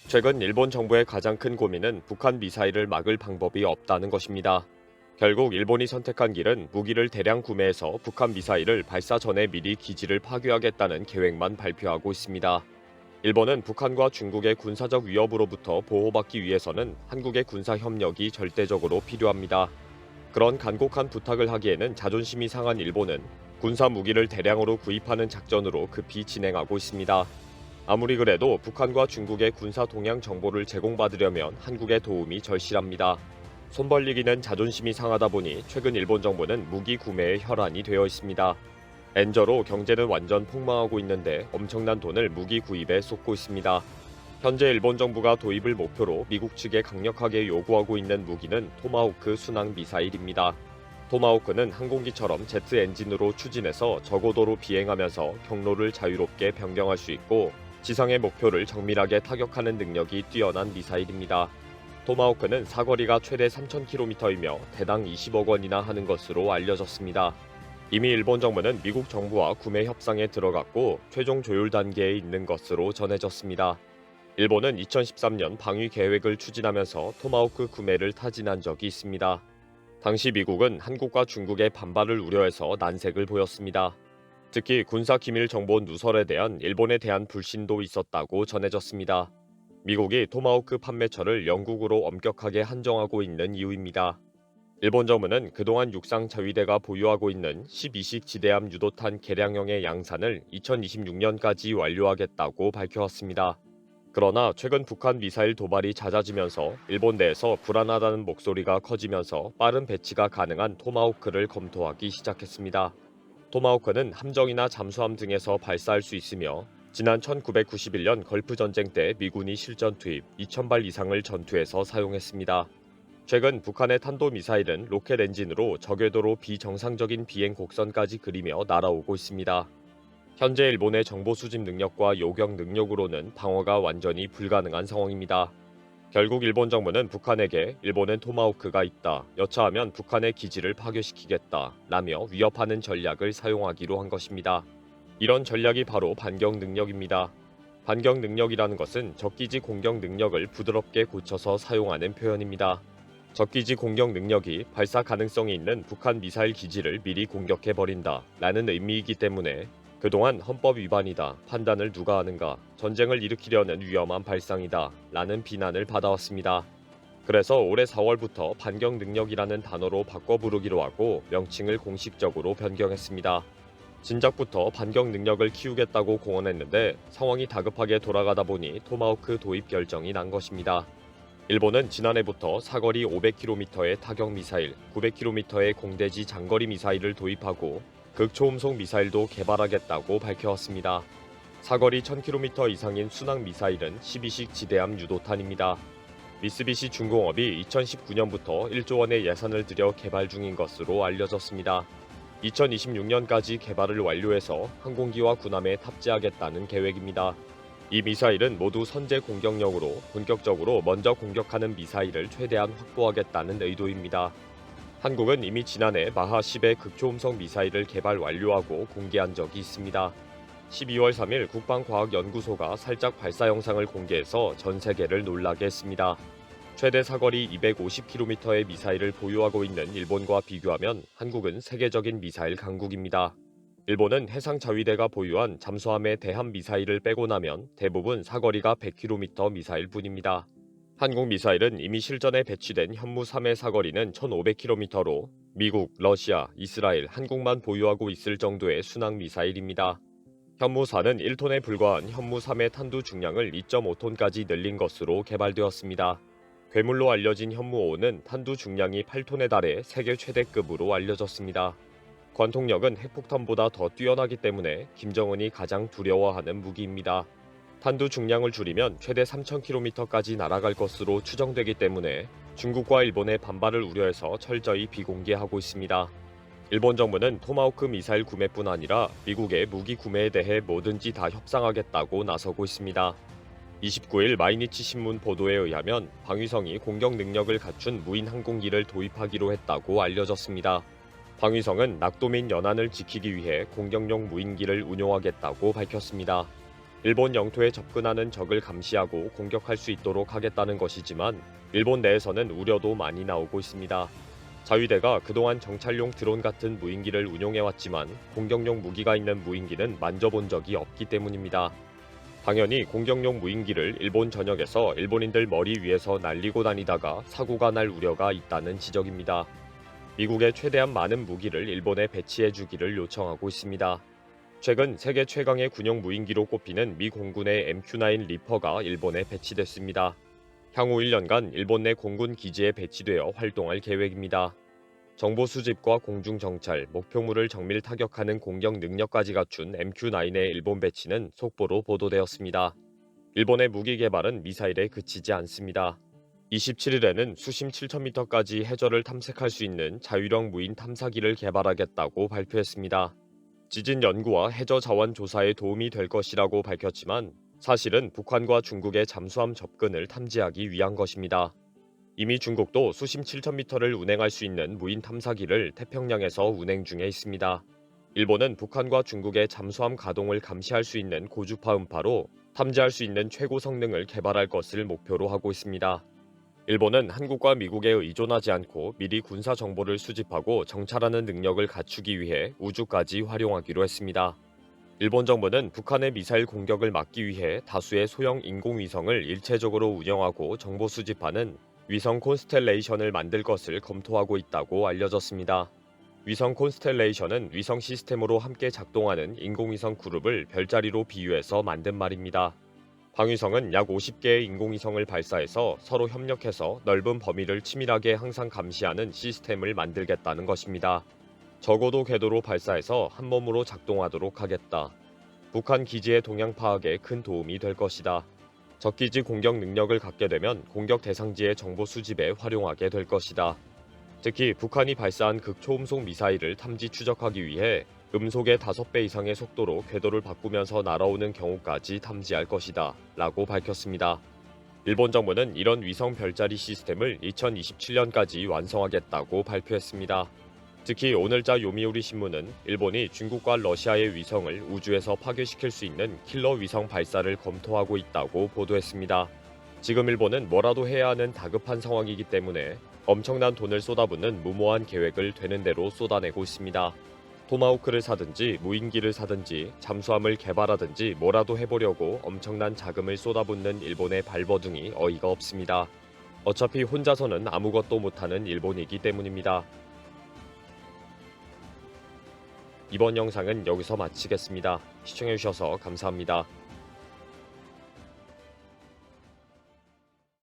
최근 일본 정부의 가장 큰 고민은 북한 미사일을 막을 방법이 없다는 것입니다. 결국 일본이 선택한 길은 무기를 대량 구매해서 북한 미사일을 발사 전에 미리 기지를 파괴하겠다는 계획만 발표하고 있습니다. 일본은 북한과 중국의 군사적 위협으로부터 보호받기 위해서는 한국의 군사 협력이 절대적으로 필요합니다. 그런 간곡한 부탁을 하기에는 자존심이 상한 일본은 군사 무기를 대량으로 구입하는 작전으로 급히 진행하고 있습니다. 아무리 그래도 북한과 중국의 군사 동향 정보를 제공받으려면 한국의 도움이 절실합니다. 손 벌리기는 자존심이 상하다 보니 최근 일본 정부는 무기 구매에 혈안이 되어 있습니다. 엔저로 경제는 완전 폭망하고 있는데 엄청난 돈을 무기 구입에 쏟고 있습니다. 현재 일본 정부가 도입을 목표로 미국 측에 강력하게 요구하고 있는 무기는 토마호크 순항 미사일입니다. 토마호크는 항공기처럼 제트 엔진으로 추진해서 저고도로 비행하면서 경로를 자유롭게 변경할 수 있고 지상의 목표를 정밀하게 타격하는 능력이 뛰어난 미사일입니다. 토마호크는 사거리가 최대 3,000km이며 대당 20억 원이나 하는 것으로 알려졌습니다. 이미 일본 정부는 미국 정부와 구매 협상에 들어갔고 최종 조율 단계에 있는 것으로 전해졌습니다. 일본은 2013년 방위 계획을 추진하면서 토마호크 구매를 타진한 적이 있습니다. 당시 미국은 한국과 중국의 반발을 우려해서 난색을 보였습니다. 특히 군사 기밀 정보 누설에 대한 일본에 대한 불신도 있었다고 전해졌습니다. 미국이 토마호크 판매처를 영국으로 엄격하게 한정하고 있는 이유입니다. 일본 정부는 그동안 육상 자위대가 보유하고 있는 12식 지대함 유도탄 개량형의 양산을 2026년까지 완료하겠다고 밝혀왔습니다. 그러나 최근 북한 미사일 도발이 잦아지면서 일본 내에서 불안하다는 목소리가 커지면서 빠른 배치가 가능한 토마호크를 검토하기 시작했습니다. 토마호크는 함정이나 잠수함 등에서 발사할 수 있으며 지난 1991년 걸프 전쟁 때 미군이 실전 투입 2,000발 이상을 전투에서 사용했습니다. 최근 북한의 탄도미사일은 로켓 엔진으로 저궤도로 비정상적인 비행 곡선까지 그리며 날아오고 있습니다. 현재 일본의 정보 수집 능력과 요격 능력으로는 방어가 완전히 불가능한 상황입니다. 결국 일본 정부는 북한에게 일본엔 토마호크가 있다, 여차하면 북한의 기지를 파괴시키겠다 라며 위협하는 전략을 사용하기로 한 것입니다. 이런 전략이 바로 반격 능력입니다. 반격 능력이라는 것은 적기지 공격 능력을 부드럽게 고쳐서 사용하는 표현입니다. 적기지 공격 능력이 발사 가능성이 있는 북한 미사일 기지를 미리 공격해버린다 라는 의미이기 때문에 그동안 헌법 위반이다, 판단을 누가 하는가, 전쟁을 일으키려는 위험한 발상이다 라는 비난을 받아왔습니다. 그래서 올해 4월부터 반격 능력이라는 단어로 바꿔 부르기로 하고 명칭을 공식적으로 변경했습니다. 진작부터 반격 능력을 키우겠다고 공언했는데 상황이 다급하게 돌아가다 보니 토마호크 도입 결정이 난 것입니다. 일본은 지난해부터 사거리 500km의 타격 미사일, 900km의 공대지 장거리 미사일을 도입하고 극초음속 미사일도 개발하겠다고 밝혀왔습니다. 사거리 1000km 이상인 순항 미사일은 12식 지대함 유도탄입니다. 미쓰비시 중공업이 2019년부터 1조 원의 예산을 들여 개발 중인 것으로 알려졌습니다. 2026년까지 개발을 완료해서 항공기와 군함에 탑재하겠다는 계획입니다. 이 미사일은 모두 선제 공격력으로 본격적으로 먼저 공격하는 미사일을 최대한 확보하겠다는 의도입니다. 한국은 이미 지난해 마하 10의 극초음속 미사일을 개발 완료하고 공개한 적이 있습니다. 12월 3일 국방과학연구소가 살짝 발사 영상을 공개해서 전 세계를 놀라게 했습니다. 최대 사거리 250km의 미사일을 보유하고 있는 일본과 비교하면 한국은 세계적인 미사일 강국입니다. 일본은 해상 자위대가 보유한 잠수함의 대함 미사일을 빼고 나면 대부분 사거리가 100km 미사일뿐입니다. 한국 미사일은 이미 실전에 배치된 현무 3의 사거리는 1500km로 미국, 러시아, 이스라엘, 한국만 보유하고 있을 정도의 순항 미사일입니다. 현무 4는 1톤에 불과한 현무 3의 탄두 중량을 2.5톤까지 늘린 것으로 개발되었습니다. 괴물로 알려진 현무 5는 탄두 중량이 8톤에 달해 세계 최대급으로 알려졌습니다. 관통력은 핵폭탄보다 더 뛰어나기 때문에 김정은이 가장 두려워하는 무기입니다. 탄두 중량을 줄이면 최대 3,000km까지 날아갈 것으로 추정되기 때문에 중국과 일본의 반발을 우려해서 철저히 비공개하고 있습니다. 일본 정부는 토마호크 미사일 구매뿐 아니라 미국의 무기 구매에 대해 뭐든지 다 협상하겠다고 나서고 있습니다. 29일 마이니치 신문 보도에 의하면 방위성이 공격 능력을 갖춘 무인 항공기를 도입하기로 했다고 알려졌습니다. 방위성은 낙도 및 연안을 지키기 위해 공격용 무인기를 운용하겠다고 밝혔습니다. 일본 영토에 접근하는 적을 감시하고 공격할 수 있도록 하겠다는 것이지만 일본 내에서는 우려도 많이 나오고 있습니다. 자위대가 그동안 정찰용 드론 같은 무인기를 운용해왔지만 공격용 무기가 있는 무인기는 만져본 적이 없기 때문입니다. 당연히 공격용 무인기를 일본 전역에서 일본인들 머리 위에서 날리고 다니다가 사고가 날 우려가 있다는 지적입니다. 미국에 최대한 많은 무기를 일본에 배치해 주기를 요청하고 있습니다. 최근 세계 최강의 군용 무인기로 꼽히는 미 공군의 MQ-9 리퍼가 일본에 배치됐습니다. 향후 1년간 일본 내 공군 기지에 배치되어 활동할 계획입니다. 정보 수집과 공중 정찰, 목표물을 정밀 타격하는 공격 능력까지 갖춘 MQ-9의 일본 배치는 속보로 보도되었습니다. 일본의 무기 개발은 미사일에 그치지 않습니다. 27일에는 수심 7,000m까지 해저를 탐색할 수 있는 자유형 무인 탐사기를 개발하겠다고 발표했습니다. 지진 연구와 해저 자원 조사에 도움이 될 것이라고 밝혔지만 사실은 북한과 중국의 잠수함 접근을 탐지하기 위한 것입니다. 이미 중국도 수심 7,000m를 운행할 수 있는 무인 탐사기를 태평양에서 운행 중에 있습니다. 일본은 북한과 중국의 잠수함 가동을 감시할 수 있는 고주파 음파로 탐지할 수 있는 최고 성능을 개발할 것을 목표로 하고 있습니다. 일본은 한국과 미국에 의존하지 않고 미리 군사 정보를 수집하고 정찰하는 능력을 갖추기 위해 우주까지 활용하기로 했습니다. 일본 정부는 북한의 미사일 공격을 막기 위해 다수의 소형 인공위성을 일체적으로 운영하고 정보 수집하는 위성 콘스텔레이션을 만들 것을 검토하고 있다고 알려졌습니다. 위성 콘스텔레이션은 위성 시스템으로 함께 작동하는 인공위성 그룹을 별자리로 비유해서 만든 말입니다. 방위성은 약 50개의 인공위성을 발사해서 서로 협력해서 넓은 범위를 치밀하게 항상 감시하는 시스템을 만들겠다는 것입니다. 적어도 궤도로 발사해서 한 몸으로 작동하도록 하겠다. 북한 기지의 동향 파악에 큰 도움이 될 것이다. 적기지 공격 능력을 갖게 되면 공격 대상지의 정보 수집에 활용하게 될 것이다. 특히 북한이 발사한 극초음속 미사일을 탐지 추적하기 위해 음속의 5배 이상의 속도로 궤도를 바꾸면서 날아오는 경우까지 탐지할 것이다. 라고 밝혔습니다. 일본 정부는 이런 위성 별자리 시스템을 2027년까지 완성하겠다고 발표했습니다. 특히 오늘자 요미우리 신문은 일본이 중국과 러시아의 위성을 우주에서 파괴시킬 수 있는 킬러 위성 발사를 검토하고 있다고 보도했습니다. 지금 일본은 뭐라도 해야 하는 다급한 상황이기 때문에 엄청난 돈을 쏟아붓는 무모한 계획을 되는 대로 쏟아내고 있습니다. 토마호크를 사든지 무인기를 사든지 잠수함을 개발하든지 뭐라도 해보려고 엄청난 자금을 쏟아붓는 일본의 발버둥이 어이가 없습니다. 어차피 혼자서는 아무것도 못하는 일본이기 때문입니다. 이번 영상은 여기서 마치겠습니다. 시청해주셔서 감사합니다.